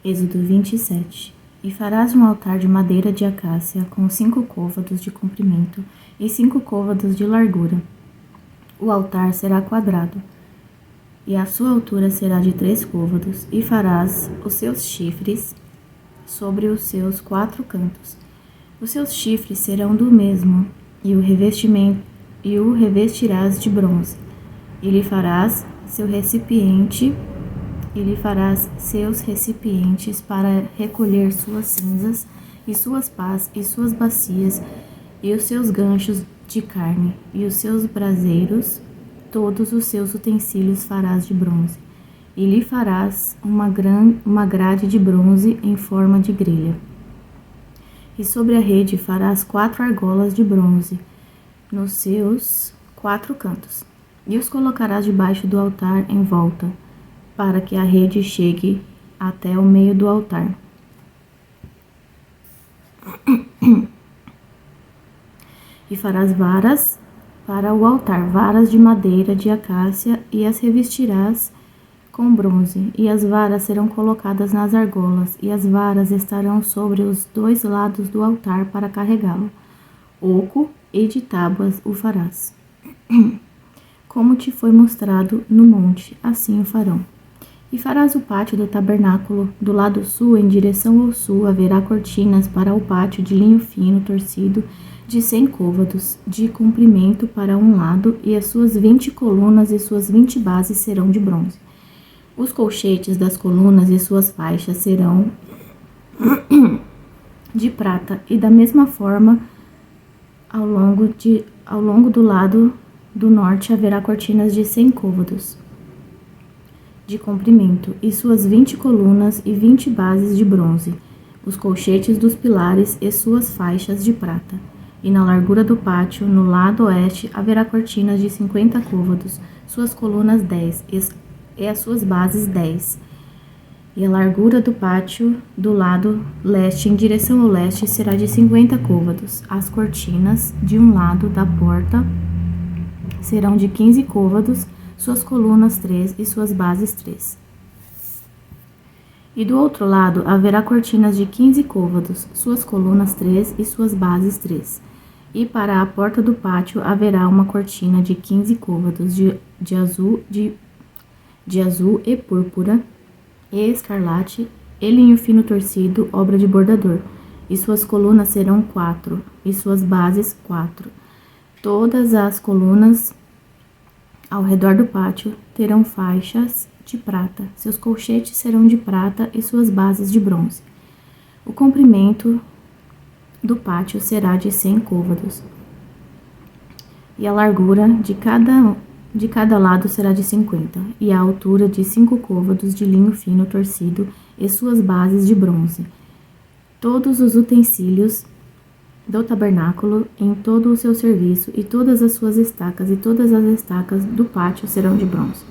Êxodo 27. E farás um altar de madeira de acácia com 5 côvados de comprimento e 5 côvados de largura. O altar será quadrado, e a sua altura será de 3 côvados, e farás os seus chifres sobre os seus 4 cantos. Os seus chifres serão do mesmo, e o revestirás de bronze, e lhe farás seus recipientes para recolher suas cinzas, e suas pás, e suas bacias, e os seus ganchos de carne, e os seus braseiros, todos os seus utensílios farás de bronze. E lhe farás uma grade de bronze em forma de grelha. E sobre a rede farás 4 argolas de bronze, nos seus 4 cantos, e os colocarás debaixo do altar em volta, para que a rede chegue até o meio do altar. E farás varas para o altar, varas de madeira de acácia, e as revestirás com bronze, e as varas serão colocadas nas argolas, e as varas estarão sobre os 2 lados do altar para carregá-lo. Oco e de tábuas o farás. Como te foi mostrado no monte, assim o farão. E farás o pátio do tabernáculo. Do lado sul, em direção ao sul, haverá cortinas para o pátio de linho fino torcido de 100 côvados de comprimento para um lado, e as suas 20 colunas e suas 20 bases serão de bronze. Os colchetes das colunas e suas faixas serão de prata, e da mesma forma, ao longo do lado do norte haverá cortinas de 100 côvados de comprimento, e suas 20 colunas e 20 bases de bronze, os colchetes dos pilares e suas faixas de prata. E na largura do pátio, no lado oeste, haverá cortinas de 50 côvados, suas colunas 10 e as suas bases 10. E a largura do pátio do lado leste, em direção ao leste, será de 50 côvados. As cortinas de um lado da porta serão de 15 côvados, suas colunas 3 e suas bases 3. E do outro lado haverá cortinas de 15 côvados, suas colunas 3 e suas bases 3. E para a porta do pátio haverá uma cortina de 15 côvados de azul e púrpura e escarlate e linho fino torcido, obra de bordador. E suas colunas serão 4 e suas bases 4. Todas as colunas ao redor do pátio terão faixas de prata, seus colchetes serão de prata e suas bases de bronze. O comprimento do pátio será de 100 côvados, e a largura de cada lado será de 50, e a altura de 5 côvados de linho fino torcido e suas bases de bronze. Todos os utensílios do tabernáculo em todo o seu serviço, e todas as suas estacas, e todas as estacas do pátio serão de bronze.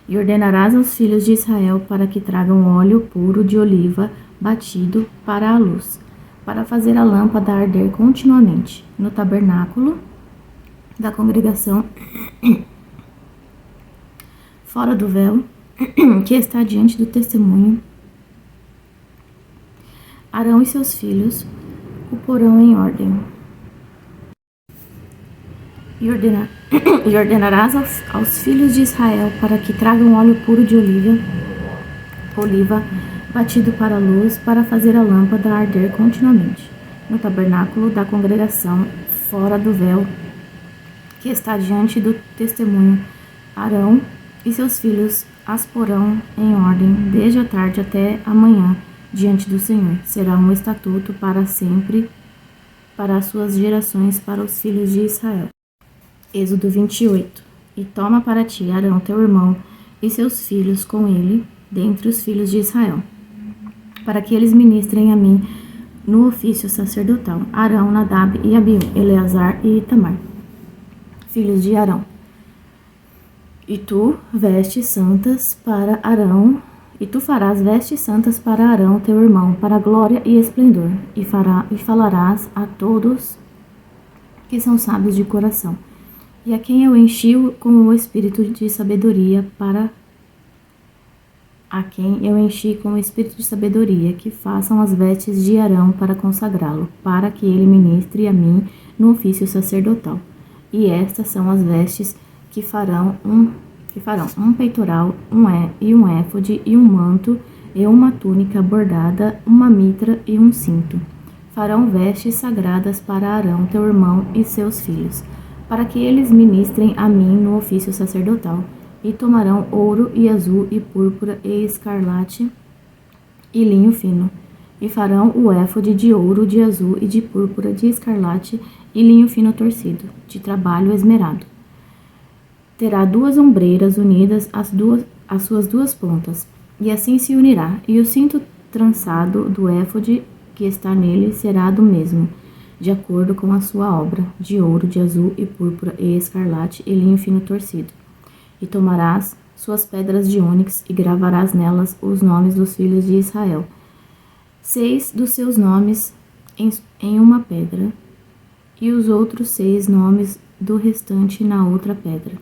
E ordenarás aos filhos de Israel para que tragam óleo puro de oliva batido para a luz, para fazer a lâmpada arder continuamente no tabernáculo da congregação, fora do véu, que está diante do testemunho. Arão e seus filhos o porão em ordem. E ordenarás aos filhos de Israel para que tragam óleo puro de oliva batido para a luz, para fazer a lâmpada arder continuamente no tabernáculo da congregação, fora do véu, que está diante do testemunho. Arão e seus filhos as porão em ordem desde a tarde até amanhã diante do Senhor. Será um estatuto para sempre, para as suas gerações, para os filhos de Israel. Êxodo 28. E toma para ti Arão teu irmão e seus filhos com ele, dentre os filhos de Israel, para que eles ministrem a mim no ofício sacerdotal. Arão, Nadab e Abiú, Eleazar e Itamar, filhos de Arão. E tu farás vestes santas para Arão teu irmão, para glória e esplendor, e falarás a todos que são sábios de coração, e a quem eu enchi com o espírito de sabedoria a quem eu enchi com o espírito de sabedoria, que façam as vestes de Arão para consagrá-lo, para que ele ministre a mim no ofício sacerdotal. E estas são as vestes que farão um peitoral, um éfode e um manto e uma túnica bordada, uma mitra e um cinto. Farão vestes sagradas para Arão, teu irmão, e seus filhos, para que eles ministrem a mim no ofício sacerdotal. E tomarão ouro e azul e púrpura e escarlate e linho fino. E farão o éfode de ouro, de azul e de púrpura, de escarlate e linho fino torcido, de trabalho esmerado. Terá 2 ombreiras unidas às suas 2 pontas, e assim se unirá. E o cinto trançado do éfode que está nele será do mesmo, de acordo com a sua obra, de ouro, de azul e púrpura e escarlate e linho fino torcido. E tomarás suas pedras de ônix e gravarás nelas os nomes dos filhos de Israel, 6 dos seus nomes em uma pedra, e os outros 6 nomes do restante na outra pedra,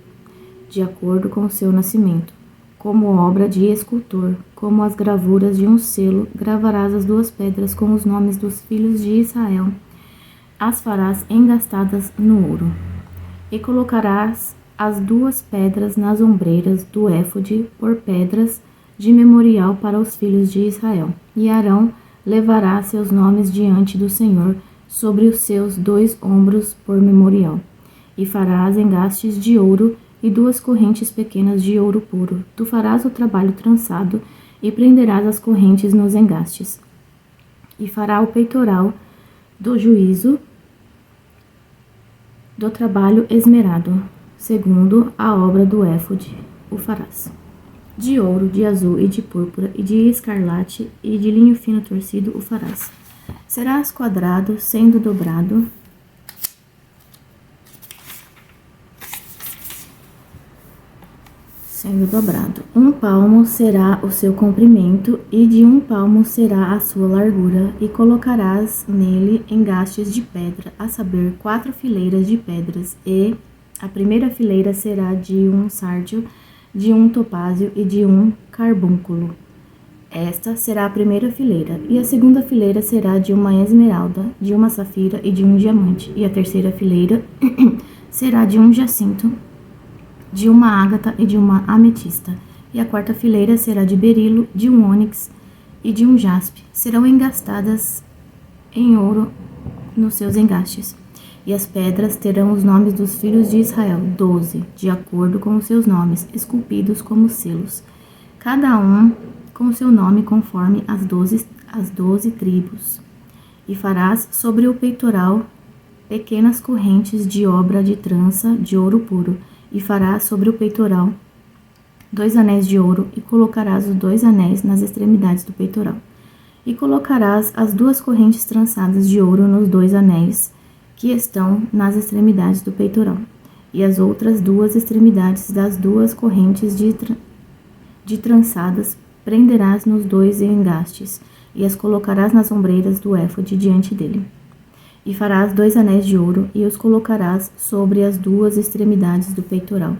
de acordo com o seu nascimento, como obra de escultor, como as gravuras de um selo, gravarás as 2 pedras com os nomes dos filhos de Israel, as farás engastadas no ouro, e colocarás as 2 pedras nas ombreiras do éfode por pedras de memorial para os filhos de Israel. E Arão levará seus nomes diante do Senhor sobre os seus 2 ombros por memorial. E farás engastes de ouro e 2 correntes pequenas de ouro puro. Tu farás o trabalho trançado e prenderás as correntes nos engastes. E fará o peitoral do juízo do trabalho esmerado, segundo a obra do éfode, o farás. De ouro, de azul e de púrpura, e de escarlate, e de linho fino torcido o farás. Serás quadrado, sendo dobrado, Um palmo será o seu comprimento, e de 1 palmo será a sua largura, e colocarás nele engastes de pedra, a saber, 4 fileiras de pedras, e a primeira fileira será de um sárdio, de um topázio e de um carbúnculo. Esta será a primeira fileira, e a segunda fileira será de uma esmeralda, de uma safira e de um diamante, e a terceira fileira será de um jacinto, de uma ágata e de uma ametista, e a quarta fileira será de berilo, de um ônix e de um jaspe. Serão engastadas em ouro nos seus engastes. E as pedras terão os nomes dos filhos de Israel, 12, de acordo com os seus nomes, esculpidos como selos, cada um com seu nome conforme as 12 tribos. E farás sobre o peitoral pequenas correntes de obra de trança de ouro puro, e farás sobre o peitoral 2 anéis de ouro, e colocarás os 2 anéis nas extremidades do peitoral. E colocarás as 2 correntes trançadas de ouro nos 2 anéis que estão nas extremidades do peitoral, e as outras 2 extremidades das 2 correntes de trançadas prenderás nos 2 engastes, e as colocarás nas ombreiras do éfode diante dele. E farás 2 anéis de ouro, e os colocarás sobre as 2 extremidades do peitoral,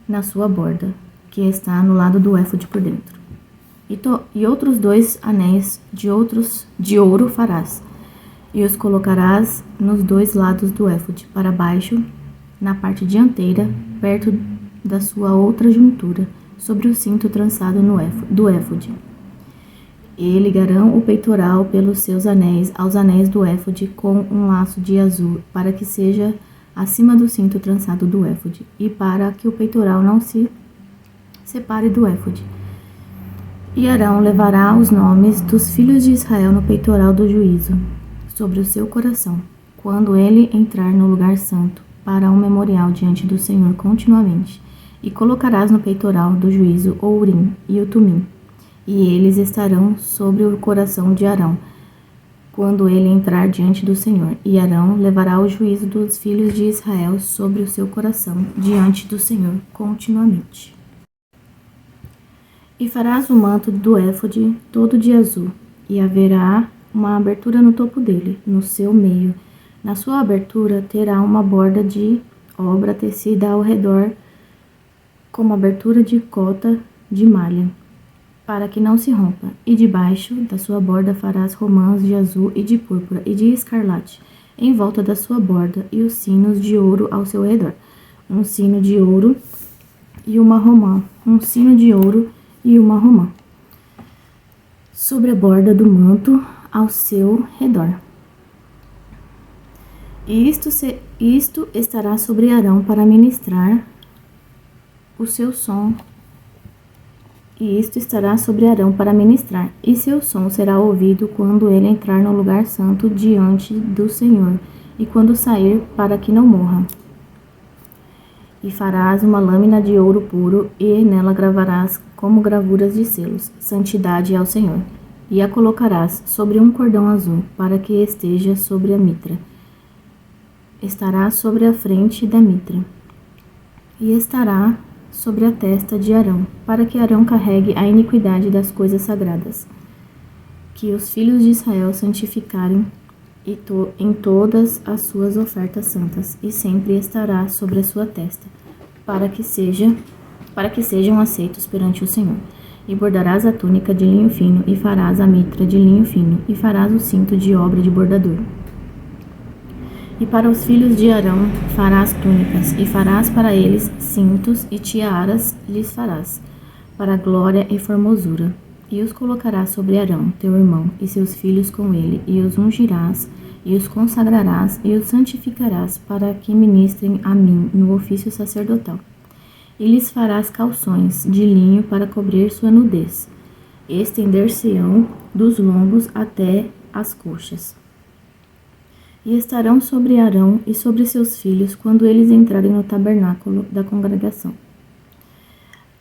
na sua borda, que está no lado do éfode por dentro. E outros 2 anéis de ouro farás, e os colocarás nos 2 lados do éfode, para baixo, na parte dianteira, perto da sua outra juntura, sobre o cinto trançado do éfode. E ligarão o peitoral pelos seus anéis aos anéis do éfode com um laço de azul, para que seja acima do cinto trançado do éfode, e para que o peitoral não se separe do éfode. E Arão levará os nomes dos filhos de Israel no peitoral do juízo, sobre o seu coração, quando ele entrar no lugar santo, para um memorial diante do Senhor continuamente. E colocarás no peitoral do juízo o Urim e o Tumim, e eles estarão sobre o coração de Arão, quando ele entrar diante do Senhor. E Arão levará o juízo dos filhos de Israel sobre o seu coração, diante do Senhor, continuamente. E farás o manto do éfode todo de azul, e haverá uma abertura no topo dele, no seu meio. Na sua abertura terá uma borda de obra tecida ao redor, como abertura de cota de malha. para que não se rompa. E debaixo da sua borda farás romãs de azul e de púrpura e de escarlate em volta da sua borda, e os sinos de ouro ao seu redor. Um sino de ouro e uma romã. Um sino de ouro e uma romã. Sobre a borda do manto ao seu redor. E isto estará sobre Arão para ministrar o seu som. E isto estará sobre Arão para ministrar, e seu som será ouvido quando ele entrar no lugar santo diante do Senhor, e quando sair, para que não morra. E farás uma lâmina de ouro puro, e nela gravarás como gravuras de selos, santidade ao Senhor. E a colocarás sobre um cordão azul, para que esteja sobre a mitra. Estará sobre a frente da mitra. E estará sobre a testa de Arão, para que Arão carregue a iniquidade das coisas sagradas, que os filhos de Israel santificarem em todas as suas ofertas santas, e sempre estará sobre a sua testa, para que sejam aceitos perante o Senhor. E bordarás a túnica de linho fino, e farás a mitra de linho fino, e farás o cinto de obra de bordador. E para os filhos de Arão farás túnicas, e farás para eles cintos e tiaras lhes farás, para glória e formosura. E os colocarás sobre Arão, teu irmão, e seus filhos com ele, e os ungirás, e os consagrarás, e os santificarás, para que ministrem a mim no ofício sacerdotal. E lhes farás calções de linho para cobrir sua nudez, e estender-se-ão dos lombos até as coxas. E estarão sobre Arão e sobre seus filhos quando eles entrarem no tabernáculo da congregação,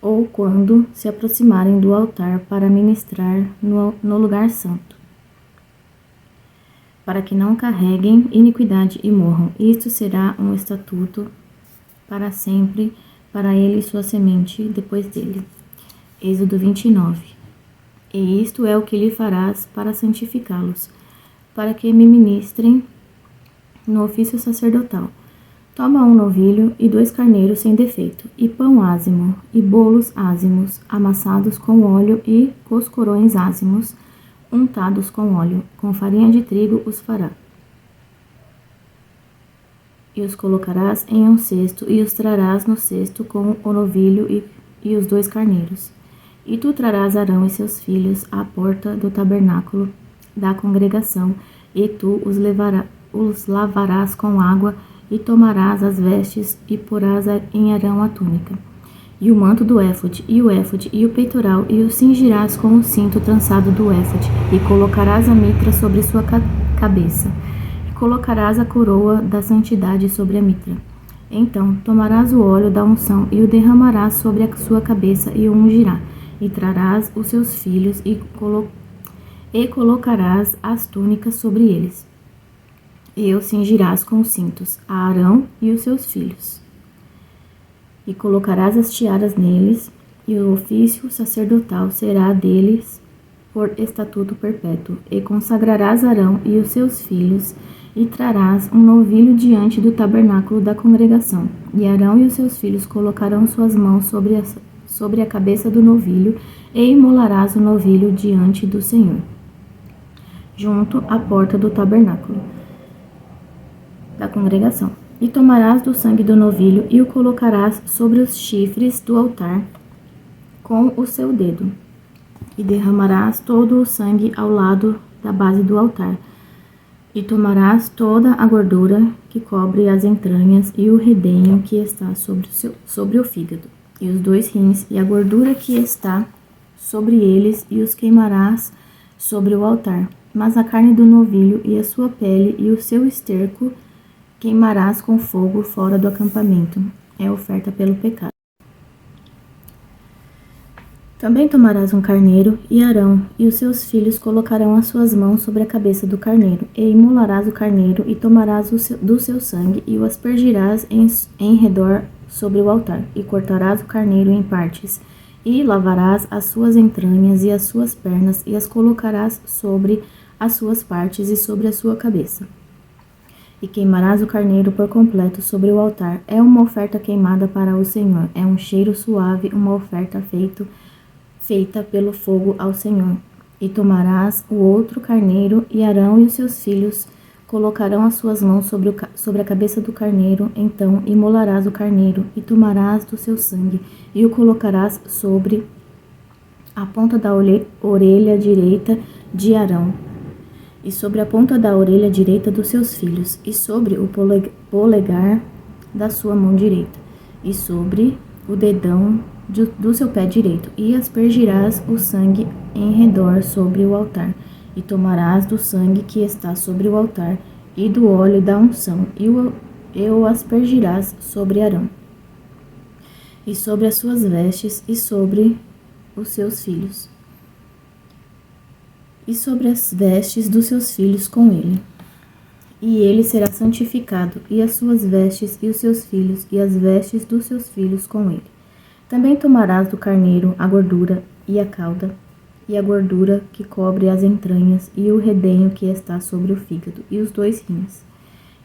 ou quando se aproximarem do altar para ministrar no lugar santo, para que não carreguem iniquidade e morram. Isto será um estatuto para sempre, para ele e sua semente depois dele. Êxodo 29. E isto é o que lhe farás para santificá-los, para que me ministrem no ofício sacerdotal. Toma um novilho e 2 carneiros sem defeito, e pão ázimo, e bolos ázimos, amassados com óleo, e coscorões ázimos, untados com óleo, com farinha de trigo os fará. E os colocarás em um cesto, e os trarás no cesto com o novilho e os 2 carneiros. E tu trarás Arão e seus filhos à porta do tabernáculo da congregação, e tu os lavarás com água, e tomarás as vestes, e porás em Arão a túnica, e o manto do éfode, e o éfode, e o peitoral, e o cingirás com o cinto trançado do éfode, e colocarás a mitra sobre sua cabeça, e colocarás a coroa da santidade sobre a mitra. Então tomarás o óleo da unção, e o derramarás sobre a sua cabeça, e o ungirá, e trarás os seus filhos, e colocarás as túnicas sobre eles. E os cingirás com cintos, a Arão e os seus filhos. E colocarás as tiaras neles, e o ofício sacerdotal será deles por estatuto perpétuo. E consagrarás Arão e os seus filhos, e trarás um novilho diante do tabernáculo da congregação. E Arão e os seus filhos colocarão suas mãos sobre a cabeça do novilho, e imolarás o novilho diante do Senhor, junto à porta do tabernáculo da congregação. E tomarás do sangue do novilho, e o colocarás sobre os chifres do altar com o seu dedo, e derramarás todo o sangue ao lado da base do altar. E tomarás toda a gordura que cobre as entranhas, e o redenho que está sobre o fígado, e os 2 rins, e a gordura que está sobre eles, e os queimarás sobre o altar. Mas a carne do novilho, e a sua pele, e o seu esterco queimarás com fogo fora do acampamento. É oferta pelo pecado. Também tomarás um carneiro, e Arão e os seus filhos colocarão as suas mãos sobre a cabeça do carneiro, e imolarás o carneiro, e tomarás do seu sangue, e o aspergirás em redor sobre o altar, e cortarás o carneiro em partes, e lavarás as suas entranhas e as suas pernas, e as colocarás sobre as suas partes e sobre a sua cabeça. E queimarás o carneiro por completo sobre o altar. É uma oferta queimada para o Senhor, é um cheiro suave, uma oferta feita pelo fogo ao Senhor. E tomarás o outro carneiro, e Arão e os seus filhos colocarão as suas mãos sobre a cabeça do carneiro. Então imolarás o carneiro, e tomarás do seu sangue, e o colocarás sobre a ponta da orelha direita de Arão, e sobre a ponta da orelha direita dos seus filhos, e sobre o polegar da sua mão direita, e sobre o dedão do seu pé direito, e aspergirás o sangue em redor sobre o altar, e tomarás do sangue que está sobre o altar e do óleo da unção, e o aspergirás sobre Arão, e sobre as suas vestes, e sobre os seus filhos, e sobre as vestes dos seus filhos com ele. E ele será santificado, e as suas vestes, e os seus filhos, e as vestes dos seus filhos com ele. Também tomarás do carneiro a gordura e a cauda, e a gordura que cobre as entranhas, e o redenho que está sobre o fígado, e os 2 rins,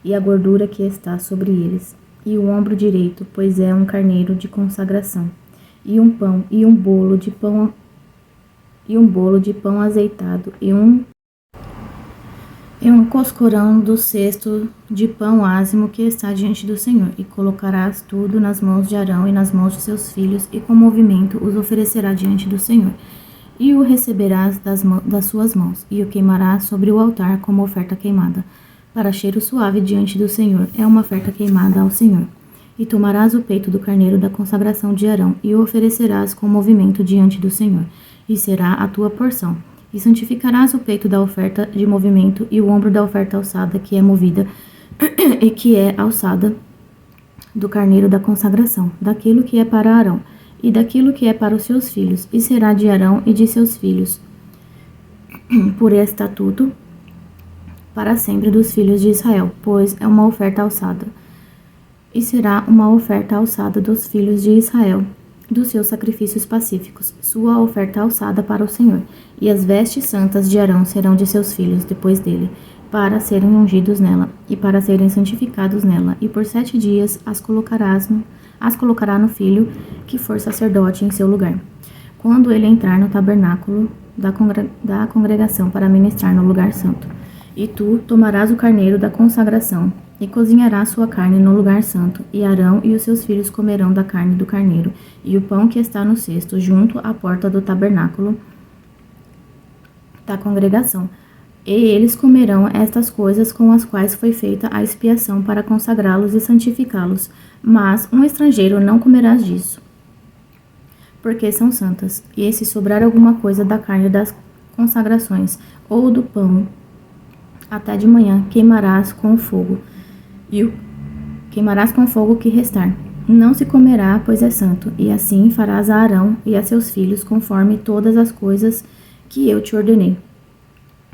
e a gordura que está sobre eles, e o ombro direito, pois é um carneiro de consagração, e um pão, e um bolo de pão, azeitado, e um coscorão do cesto de pão ázimo que está diante do Senhor, e colocarás tudo nas mãos de Arão e nas mãos de seus filhos, e com movimento os oferecerá diante do Senhor. E o receberás das suas mãos, e o queimarás sobre o altar como oferta queimada, para cheiro suave diante do Senhor, é uma oferta queimada ao Senhor. E tomarás o peito do carneiro da consagração de Arão, e o oferecerás com movimento diante do Senhor, e será a tua porção. E santificarás o peito da oferta de movimento, e o ombro da oferta alçada, que é movida, e que é alçada do carneiro da consagração, daquilo que é para Arão, e daquilo que é para os seus filhos, e será de Arão e de seus filhos, por estatuto, para sempre dos filhos de Israel, pois é uma oferta alçada. E será uma oferta alçada dos filhos de Israel, dos seus sacrifícios pacíficos, sua oferta alçada para o Senhor. E as vestes santas de Arão serão de seus filhos depois dele, para serem ungidos nela, e para serem santificados nela. E por 7 dias as colocará no filho que for sacerdote em seu lugar, quando ele entrar no tabernáculo da congregação para ministrar no lugar santo. E tu tomarás o carneiro da consagração, e cozinharás sua carne no lugar santo, e Arão e os seus filhos comerão da carne do carneiro, e o pão que está no cesto, junto à porta do tabernáculo da congregação. E eles comerão estas coisas com as quais foi feita a expiação para consagrá-los e santificá-los, mas um estrangeiro não comerá disso, porque são santas. E se sobrar alguma coisa da carne das consagrações, ou do pão, até de manhã queimarás com fogo, e o queimarás com fogo que restar. Não se comerá, pois é santo, e assim farás a Arão e a seus filhos conforme todas as coisas que eu te ordenei.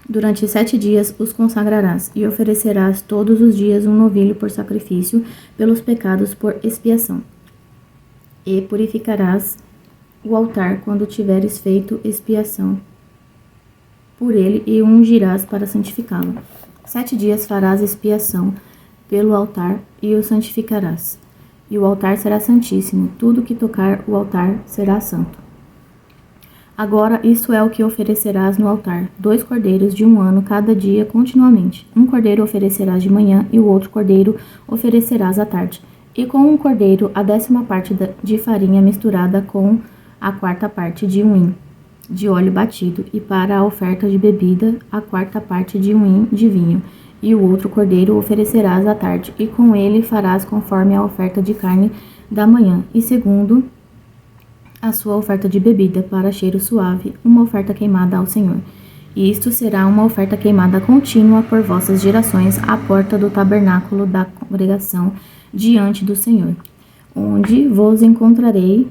Durante 7 dias os consagrarás, e oferecerás todos os dias um novilho por sacrifício pelos pecados por expiação. E purificarás o altar quando tiveres feito expiação por ele, e o ungirás para santificá-lo. 7 dias farás expiação pelo altar, e o santificarás. E o altar será santíssimo, tudo que tocar o altar será santo. Agora, isso é o que oferecerás no altar: 2 cordeiros de 1 ano cada dia continuamente. Um cordeiro oferecerás de manhã, e o outro cordeiro oferecerás à tarde. E com um cordeiro, a 10ª parte de farinha misturada com a 4ª parte de 1 hin de óleo batido, e para a oferta de bebida, a 4ª parte de 1 hin de vinho. E o outro cordeiro oferecerás à tarde, e com ele farás conforme a oferta de carne da manhã, e segundo a sua oferta de bebida, para cheiro suave, uma oferta queimada ao Senhor. E isto será uma oferta queimada contínua por vossas gerações à porta do tabernáculo da congregação diante do Senhor, onde vos encontrarei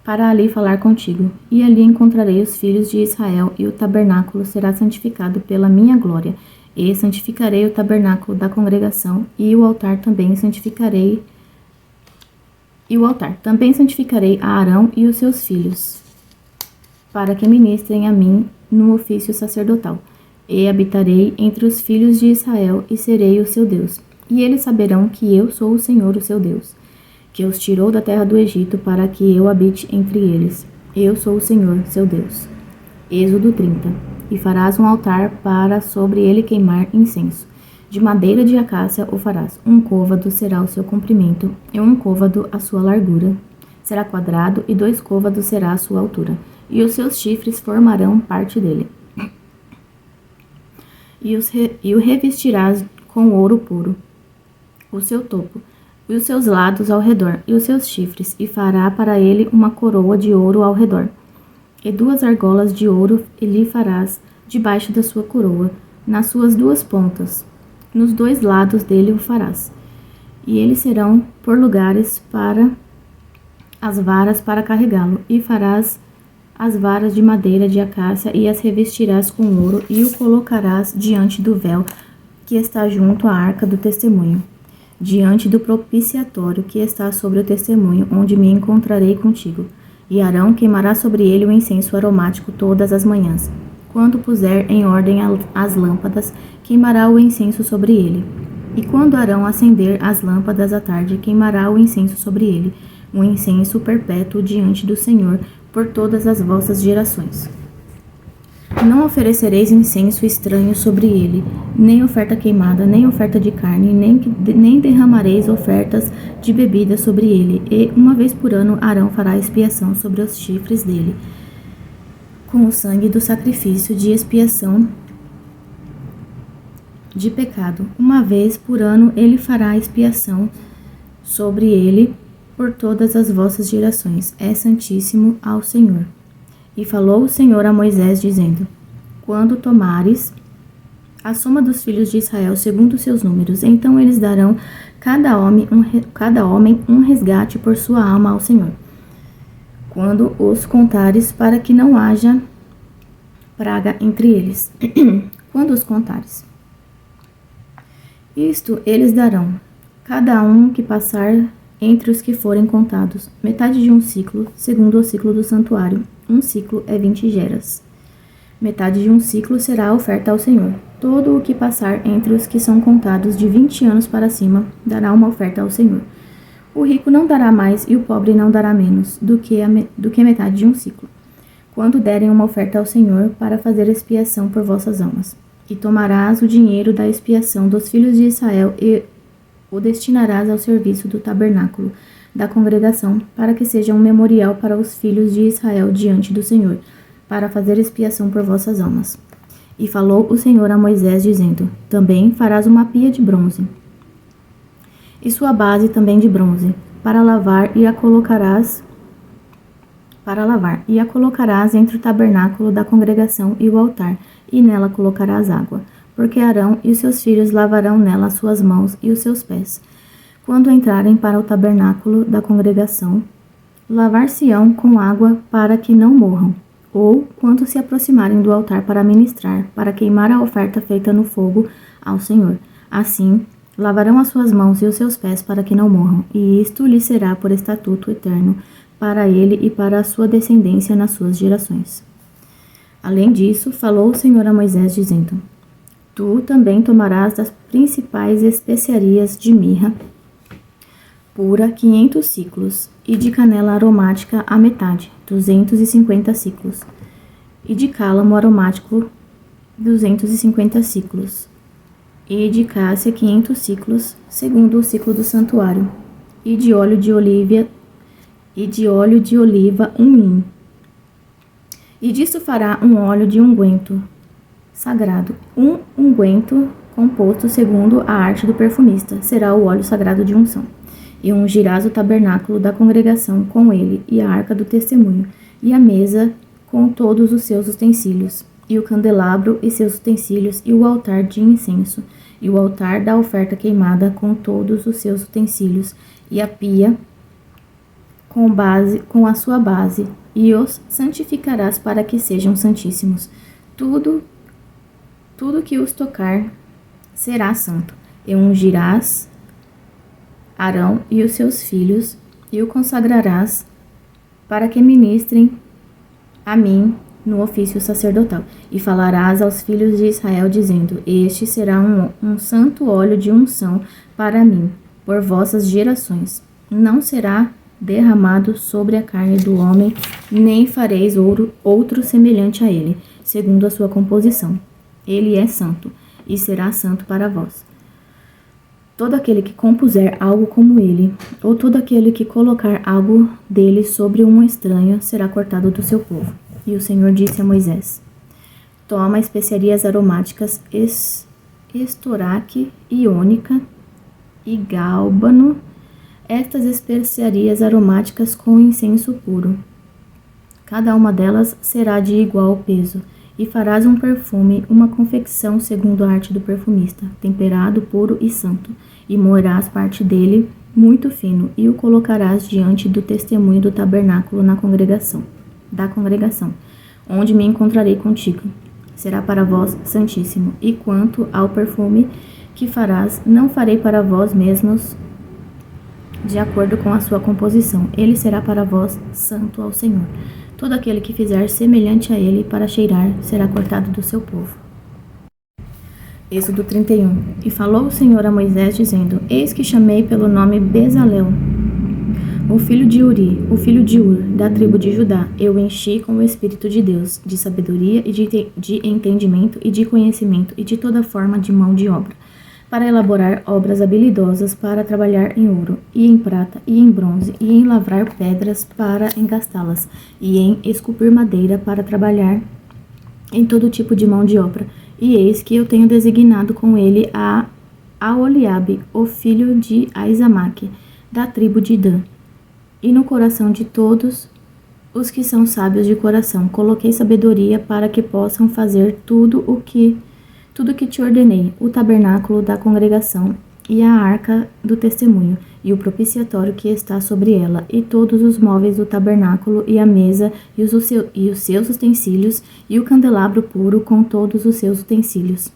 para ali falar contigo. E ali encontrarei os filhos de Israel, e o tabernáculo será santificado pela minha glória. E santificarei o tabernáculo da congregação, e o altar também santificarei. A Arão e os seus filhos, para que ministrem a mim no ofício sacerdotal. E habitarei entre os filhos de Israel, e serei o seu Deus. E eles saberão que eu sou o Senhor, o seu Deus, que os tirou da terra do Egito, para que eu habite entre eles. Eu sou o Senhor, seu Deus. Êxodo 30. E farás um altar para sobre ele queimar incenso. De madeira de acácia o farás. 1 côvado será o seu comprimento, e 1 côvado a sua largura. Será quadrado, e 2 côvados será a sua altura. E os seus chifres formarão parte dele. E o revestirás com ouro puro, o seu topo, e os seus lados ao redor, e os seus chifres, e fará para ele uma coroa de ouro ao redor. E 2 argolas de ouro lhe farás debaixo da sua coroa, nas suas 2 pontas. Nos 2 lados dele o farás. E eles serão por lugares para as varas para carregá-lo, e farás as varas de madeira de acácia e as revestirás com ouro e o colocarás diante do véu que está junto à arca do testemunho, diante do propiciatório que está sobre o testemunho, onde me encontrarei contigo. E Arão queimará sobre ele o incenso aromático todas as manhãs. Quando puser em ordem as lâmpadas, queimará o incenso sobre ele. E quando Arão acender as lâmpadas à tarde, queimará o incenso sobre ele, um incenso perpétuo diante do Senhor por todas as vossas gerações. Não oferecereis incenso estranho sobre ele, nem oferta queimada, nem oferta de carne, nem derramareis ofertas de bebida sobre ele. E uma vez por ano Arão fará expiação sobre os chifres dele, com o sangue do sacrifício de expiação de pecado. Uma vez por ano ele fará expiação sobre ele por todas as vossas gerações. É santíssimo ao Senhor. E falou o Senhor a Moisés, dizendo: Quando tomares a soma dos filhos de Israel segundo os seus números, então eles darão cada homem um resgate por sua alma ao Senhor. Quando os contares, para que não haja praga entre eles. Quando os contares. Isto eles darão, cada um que passar entre os que forem contados, metade de um ciclo, segundo o ciclo do santuário. Um ciclo é 20 geras. Metade de um ciclo será a oferta ao Senhor. Todo o que passar entre os que são contados de 20 anos para cima dará uma oferta ao Senhor. O rico não dará mais e o pobre não dará menos do que metade de um ciclo, quando derem uma oferta ao Senhor para fazer expiação por vossas almas. E tomarás o dinheiro da expiação dos filhos de Israel e o destinarás ao serviço do tabernáculo da congregação, para que seja um memorial para os filhos de Israel diante do Senhor, para fazer expiação por vossas almas. E falou o Senhor a Moisés, dizendo: Também farás uma pia de bronze, e sua base também de bronze, para lavar, e a colocarás entre o tabernáculo da congregação e o altar, e nela colocarás água, porque Arão e seus filhos lavarão nela as suas mãos e os seus pés. Quando entrarem para o tabernáculo da congregação, lavar-se-ão com água para que não morram, ou quando se aproximarem do altar para ministrar, para queimar a oferta feita no fogo ao Senhor. Assim, lavarão as suas mãos e os seus pés para que não morram, e isto lhe será por estatuto eterno para ele e para a sua descendência nas suas gerações. Além disso, falou o Senhor a Moisés, dizendo: Tu também tomarás das principais especiarias de mirra pura 500 ciclos, e de canela aromática a metade, 250 ciclos, e de cálamo aromático 250 ciclos, e de cássia 500 ciclos, segundo o ciclo do santuário, e de óleo de oliva 1 hin. E disto fará um óleo de unguento sagrado, um unguento composto segundo a arte do perfumista, será o óleo sagrado de unção. E ungirás o tabernáculo da congregação com ele, e a arca do testemunho, e a mesa com todos os seus utensílios, e o candelabro e seus utensílios, e o altar de incenso, e o altar da oferta queimada com todos os seus utensílios, e a pia com a sua base, e os santificarás para que sejam santíssimos. Tudo que os tocar será santo. E ungirás Arão e os seus filhos, e o consagrarás para que ministrem a mim no ofício sacerdotal. E falarás aos filhos de Israel, dizendo: Este será um santo óleo de unção para mim, por vossas gerações. Não será derramado sobre a carne do homem, nem fareis outro semelhante a ele, segundo a sua composição. Ele é santo, e será santo para vós. Todo aquele que compuser algo como ele, ou todo aquele que colocar algo dele sobre um estranho, será cortado do seu povo. E o Senhor disse a Moisés: Toma especiarias aromáticas, estoraque, iônica e gálbano, estas especiarias aromáticas com incenso puro. Cada uma delas será de igual peso, e farás um perfume, uma confecção segundo a arte do perfumista, temperado, puro e santo, e moerás parte dele muito fino, e o colocarás diante do testemunho do tabernáculo da congregação, onde me encontrarei contigo. Será para vós santíssimo. E quanto ao perfume que farás, não farei para vós mesmos de acordo com a sua composição. Ele será para vós santo ao Senhor. Todo aquele que fizer semelhante a ele para cheirar, será cortado do seu povo. Êxodo 31. E falou o Senhor a Moisés, dizendo: Eis que chamei pelo nome Bezalel, o filho de Uri, o filho de Ur, da tribo de Judá. Eu enchi com o Espírito de Deus, de sabedoria e de entendimento e de conhecimento e de toda forma de mão de obra, para elaborar obras habilidosas, para trabalhar em ouro, e em prata, e em bronze, e em lavrar pedras para engastá-las, e em esculpir madeira para trabalhar em todo tipo de mão de obra. E eis que eu tenho designado com ele a Aholiabe, o filho de Aizamaque, da tribo de Dan. E no coração de todos os que são sábios de coração, coloquei sabedoria para que possam fazer tudo o que te ordenei, o tabernáculo da congregação e a arca do testemunho, e o propiciatório que está sobre ela, e todos os móveis do tabernáculo, e a mesa, e os seus utensílios, e o candelabro puro com todos os seus utensílios,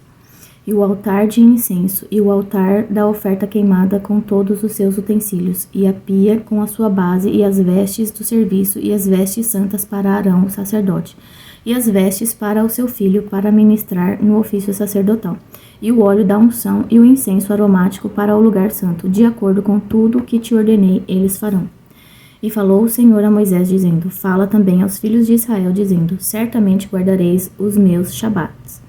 e o altar de incenso, e o altar da oferta queimada com todos os seus utensílios, e a pia com a sua base, e as vestes do serviço, e as vestes santas para Arão, o sacerdote, e as vestes para o seu filho, para ministrar no ofício sacerdotal, e o óleo da unção e o incenso aromático para o lugar santo, de acordo com tudo o que te ordenei, eles farão. E falou o Senhor a Moisés, dizendo: Fala também aos filhos de Israel, dizendo: Certamente guardareis os meus shabates,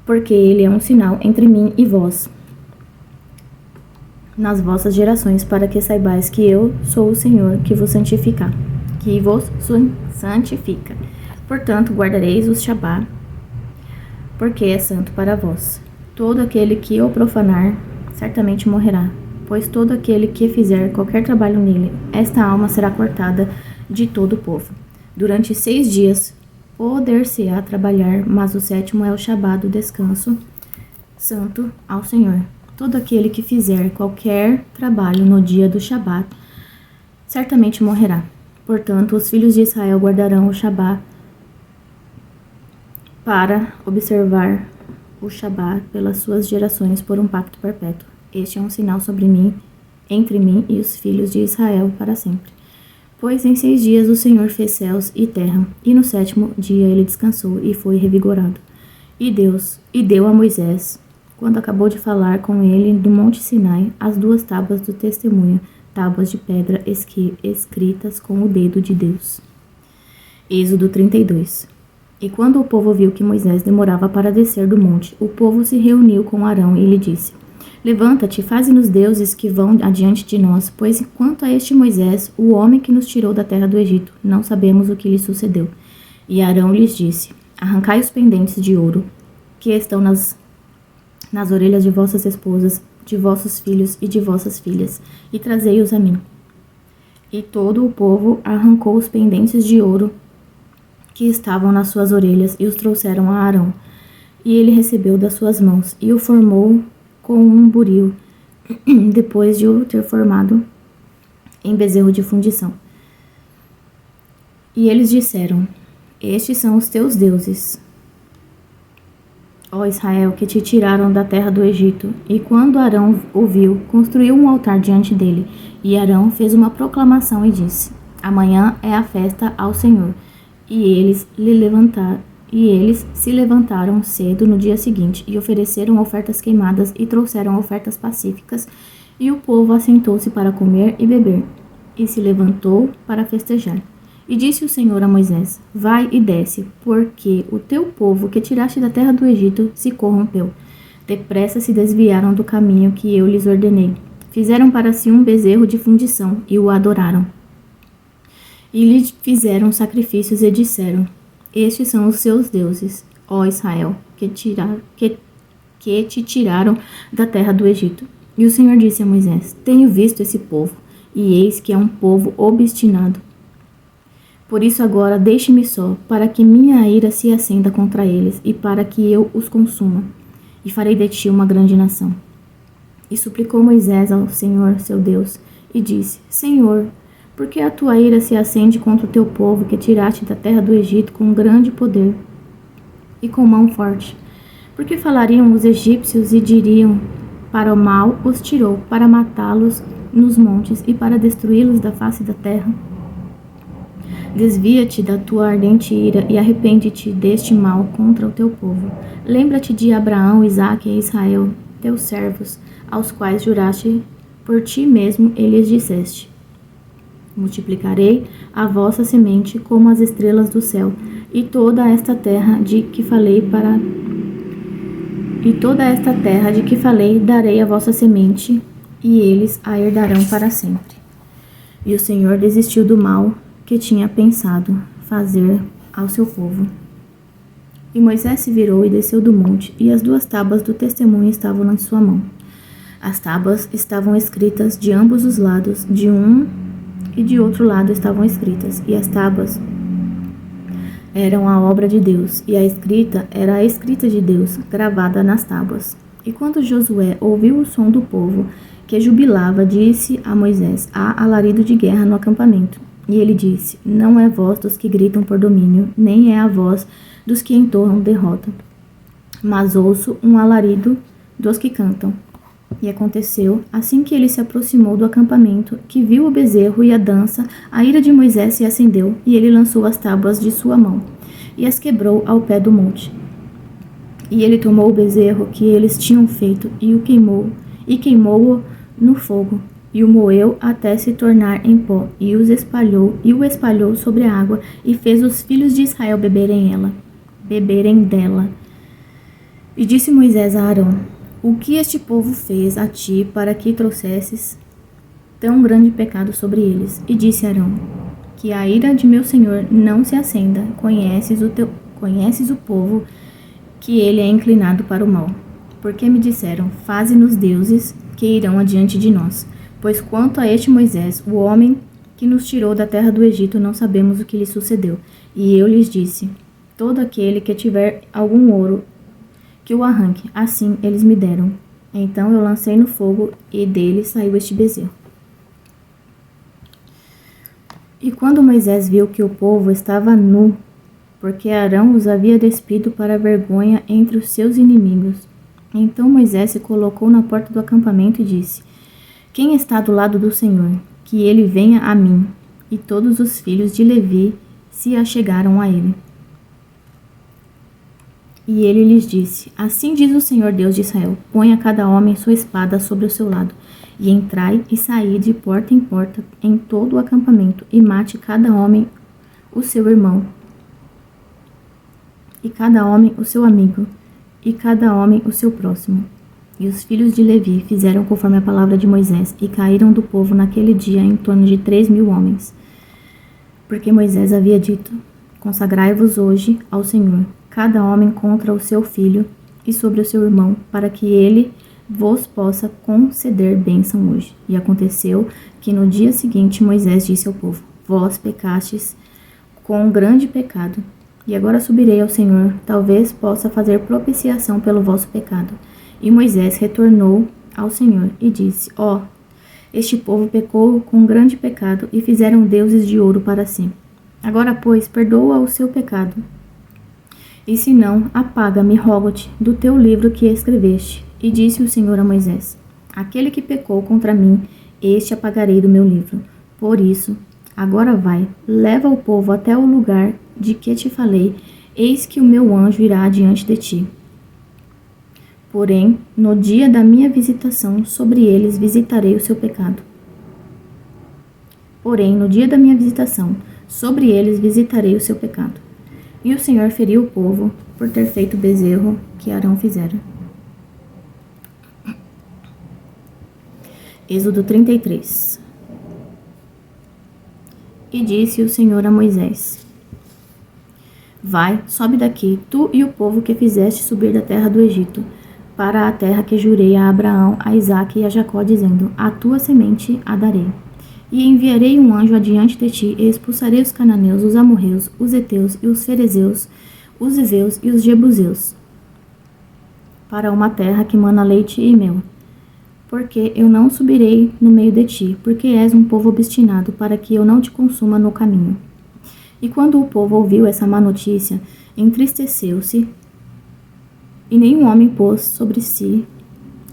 porque ele é um sinal entre mim e vós, nas vossas gerações, para que saibais que eu sou o Senhor que vos santifica. Portanto, guardareis os Shabá, porque é santo para vós. Todo aquele que o profanar, certamente morrerá, pois todo aquele que fizer qualquer trabalho nele, esta alma será cortada de todo o povo. Durante 6 dias poder-se-á trabalhar, mas o 7º é o Shabá do descanso, santo ao Senhor. Todo aquele que fizer qualquer trabalho no dia do Shabá, certamente morrerá. Portanto, os filhos de Israel guardarão o Shabá para observar o Shabá pelas suas gerações por um pacto perpétuo. Este é um sinal sobre mim, entre mim e os filhos de Israel para sempre. Pois em 6 dias o Senhor fez céus e terra, e no 7º dia ele descansou e foi revigorado. E deu a Moisés, quando acabou de falar com ele do monte Sinai, as 2 tábuas do testemunho, tábuas de pedra escritas com o dedo de Deus. Êxodo 32. E quando o povo viu que Moisés demorava para descer do monte, o povo se reuniu com Arão e lhe disse: Levanta-te, faze-nos deuses que vão adiante de nós, pois quanto a este Moisés, o homem que nos tirou da terra do Egito, não sabemos o que lhe sucedeu. E Arão lhes disse: Arrancai os pendentes de ouro que estão nas orelhas de vossas esposas, de vossos filhos e de vossas filhas, e trazei-os a mim. E todo o povo arrancou os pendentes de ouro que estavam nas suas orelhas e os trouxeram a Arão. E ele recebeu das suas mãos e o formou com um buril, depois de o ter formado em bezerro de fundição. E eles disseram: Estes são os teus deuses, ó Israel, que te tiraram da terra do Egito. E quando Arão o viu, construiu um altar diante dele. E Arão fez uma proclamação e disse: Amanhã é a festa ao Senhor. E eles se levantaram cedo no dia seguinte e ofereceram ofertas queimadas e trouxeram ofertas pacíficas E o povo assentou-se para comer e beber, e se levantou para festejar. E disse o Senhor a Moisés: Vai e desce, porque o teu povo que tiraste da terra do Egito se corrompeu. Depressa se desviaram do caminho que eu lhes ordenei. Fizeram para si um bezerro de fundição e o adoraram. E lhe fizeram sacrifícios e disseram: Estes são os seus deuses, ó Israel, que te tiraram da terra do Egito. E o Senhor disse a Moisés: Tenho visto esse povo, e eis que é um povo obstinado. Por isso agora deixe-me só, para que minha ira se acenda contra eles, e para que eu os consuma, e farei de ti uma grande nação. E suplicou Moisés ao Senhor, seu Deus, e disse: Senhor, por que a tua ira se acende contra o teu povo, que tiraste da terra do Egito com grande poder e com mão forte? Porque falariam os egípcios e diriam: Para o mal os tirou, para matá-los nos montes e para destruí-los da face da terra? Desvia-te da tua ardente ira e arrepende-te deste mal contra o teu povo. Lembra-te de Abraão, Isaque e Israel, teus servos, aos quais juraste por ti mesmo e lhes disseste: Multiplicarei a vossa semente como as estrelas do céu, e toda esta terra de que falei darei a vossa semente, e eles a herdarão para sempre. E o Senhor desistiu do mal que tinha pensado fazer ao seu povo. E Moisés se virou e desceu do monte, e as 2 tábuas do testemunho estavam na sua mão. As tábuas estavam escritas de ambos os lados, de um e de outro lado estavam escritas, e as tábuas eram a obra de Deus, e a escrita era a escrita de Deus, gravada nas tábuas. E quando Josué ouviu o som do povo, que jubilava, disse a Moisés: Há alarido de guerra no acampamento. E ele disse: Não é voz dos que gritam por domínio, nem é a voz dos que entoam derrota, mas ouço um alarido dos que cantam. E aconteceu, assim que ele se aproximou do acampamento, que viu o bezerro e a dança, a ira de Moisés se acendeu, e ele lançou as tábuas de sua mão, e as quebrou ao pé do monte. E ele tomou o bezerro que eles tinham feito, e queimou-o no fogo, e o moeu até se tornar em pó, e o espalhou sobre a água, e fez os filhos de Israel beberem dela. E disse Moisés a Arão: O que este povo fez a ti para que trouxesses tão grande pecado sobre eles? E disse Arão: Que a ira de meu senhor não se acenda. Conheces o povo, que ele é inclinado para o mal. Porque me disseram: Faze-nos deuses que irão adiante de nós. Pois quanto a este Moisés, o homem que nos tirou da terra do Egito, não sabemos o que lhe sucedeu. E eu lhes disse: Todo aquele que tiver algum ouro, que o arranque. Assim eles me deram. Então eu lancei no fogo, e dele saiu este bezerro. E quando Moisés viu que o povo estava nu, porque Arão os havia despido para vergonha entre os seus inimigos, então Moisés se colocou na porta do acampamento e disse: Quem está do lado do Senhor, que ele venha a mim. E todos os filhos de Levi se achegaram a ele. E ele lhes disse: Assim diz o Senhor Deus de Israel: Ponha cada homem sua espada sobre o seu lado, e entrai e saí de porta em porta em todo o acampamento, e mate cada homem o seu irmão, e cada homem o seu amigo, e cada homem o seu próximo. E os filhos de Levi fizeram conforme a palavra de Moisés, e caíram do povo naquele dia em torno de 3.000 homens. Porque Moisés havia dito: Consagrai-vos hoje ao Senhor, cada homem contra o seu filho e sobre o seu irmão, para que ele vos possa conceder bênção hoje. E aconteceu que no dia seguinte Moisés disse ao povo: Vós pecastes com um grande pecado, e agora subirei ao Senhor, talvez possa fazer propiciação pelo vosso pecado. E Moisés retornou ao Senhor e disse: este povo pecou com um grande pecado e fizeram deuses de ouro para si. Agora, pois, perdoa o seu pecado. E se não, apaga-me, rogo-te, do teu livro que escreveste. E disse o Senhor a Moisés: Aquele que pecou contra mim, este apagarei do meu livro. Por isso, agora vai, leva o povo até o lugar de que te falei, eis que o meu anjo irá adiante de ti. Porém, no dia da minha visitação, sobre eles visitarei o seu pecado. Porém, no dia da minha visitação, sobre eles visitarei o seu pecado. E o Senhor feriu o povo por ter feito o bezerro que Arão fizera. Êxodo 33. E disse o Senhor a Moisés: Vai, sobe daqui, tu e o povo que fizeste subir da terra do Egito, para a terra que jurei a Abraão, a Isaque e a Jacó, dizendo: A tua semente a darei. E enviarei um anjo adiante de ti, e expulsarei os cananeus, os amorreus, os heteus e os ferezeus, os iveus e os jebuseus, para uma terra que mana leite e mel. Porque eu não subirei no meio de ti, porque és um povo obstinado, para que eu não te consuma no caminho. E quando o povo ouviu essa má notícia, entristeceu-se, e nenhum homem pôs sobre si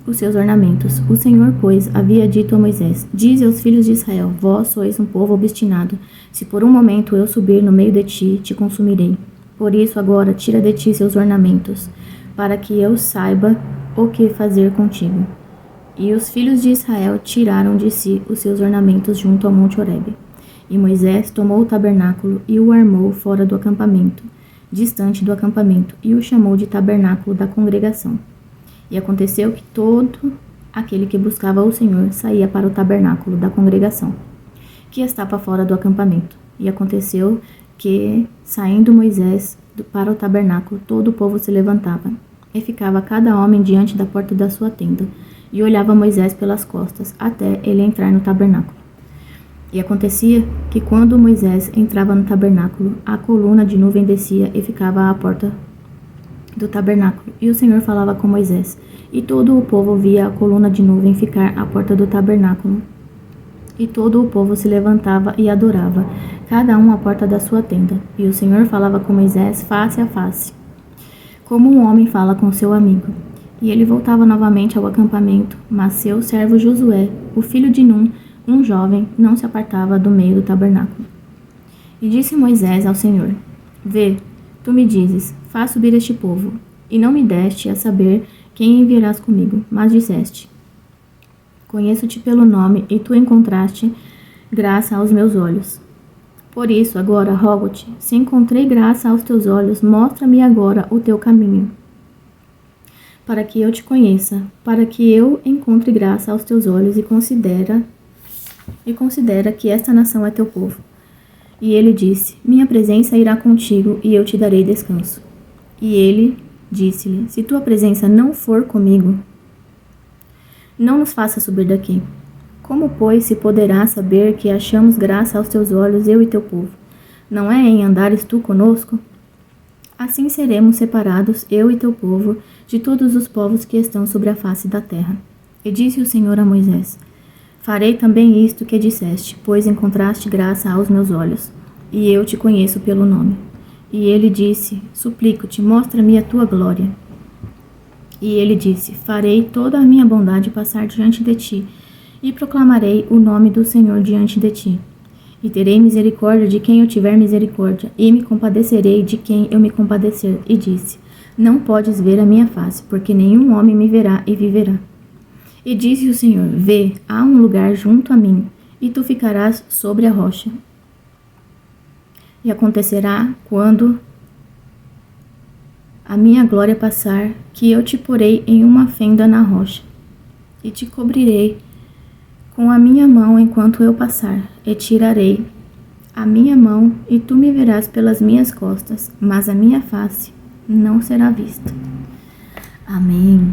os seus ornamentos. O Senhor, pois, havia dito a Moisés: Dize aos filhos de Israel: Vós sois um povo obstinado. Se por um momento eu subir no meio de ti, te consumirei. Por isso agora tira de ti seus ornamentos, para que eu saiba o que fazer contigo. E os filhos de Israel tiraram de si os seus ornamentos junto ao monte Horebe. E Moisés tomou o tabernáculo e o armou fora do acampamento, distante do acampamento, e o chamou de tabernáculo da congregação. E aconteceu que todo aquele que buscava o Senhor saía para o tabernáculo da congregação, que estava fora do acampamento. E aconteceu que, saindo Moisés para o tabernáculo, todo o povo se levantava, e ficava cada homem diante da porta da sua tenda, e olhava Moisés pelas costas, até ele entrar no tabernáculo. E acontecia que, quando Moisés entrava no tabernáculo, a coluna de nuvem descia e ficava à porta do tabernáculo, e o Senhor falava com Moisés, e todo o povo via a coluna de nuvem ficar à porta do tabernáculo. E todo o povo se levantava e adorava, cada um à porta da sua tenda. E o Senhor falava com Moisés face a face, como um homem fala com seu amigo. E ele voltava novamente ao acampamento, mas seu servo Josué, o filho de Num, um jovem, não se apartava do meio do tabernáculo. E disse Moisés ao Senhor: Vê, tu me dizes: Faz subir este povo. E não me deste a saber quem enviarás comigo, mas disseste: Conheço-te pelo nome, e tu encontraste graça aos meus olhos. Por isso, agora rogo-te, se encontrei graça aos teus olhos, mostra-me agora o teu caminho, para que eu te conheça, para que eu encontre graça aos teus olhos, e considera que esta nação é teu povo. E ele disse: Minha presença irá contigo, e eu te darei descanso. E ele disse-lhe: Se tua presença não for comigo, não nos faça subir daqui. Como, pois, se poderá saber que achamos graça aos teus olhos, eu e teu povo? Não é em andares tu conosco? Assim seremos separados, eu e teu povo, de todos os povos que estão sobre a face da terra. E disse o Senhor a Moisés: Farei também isto que disseste, pois encontraste graça aos meus olhos, e eu te conheço pelo nome. E ele disse: Suplico-te, mostra-me a tua glória. E ele disse: Farei toda a minha bondade passar diante de ti, e proclamarei o nome do Senhor diante de ti. E terei misericórdia de quem eu tiver misericórdia, e me compadecerei de quem eu me compadecer. E disse: Não podes ver a minha face, porque nenhum homem me verá e viverá. E disse o Senhor: Vê, há um lugar junto a mim, e tu ficarás sobre a rocha. E acontecerá, quando a minha glória passar, que eu te porei em uma fenda na rocha, e te cobrirei com a minha mão enquanto eu passar, e tirarei a minha mão, e tu me verás pelas minhas costas, mas a minha face não será vista. Amém.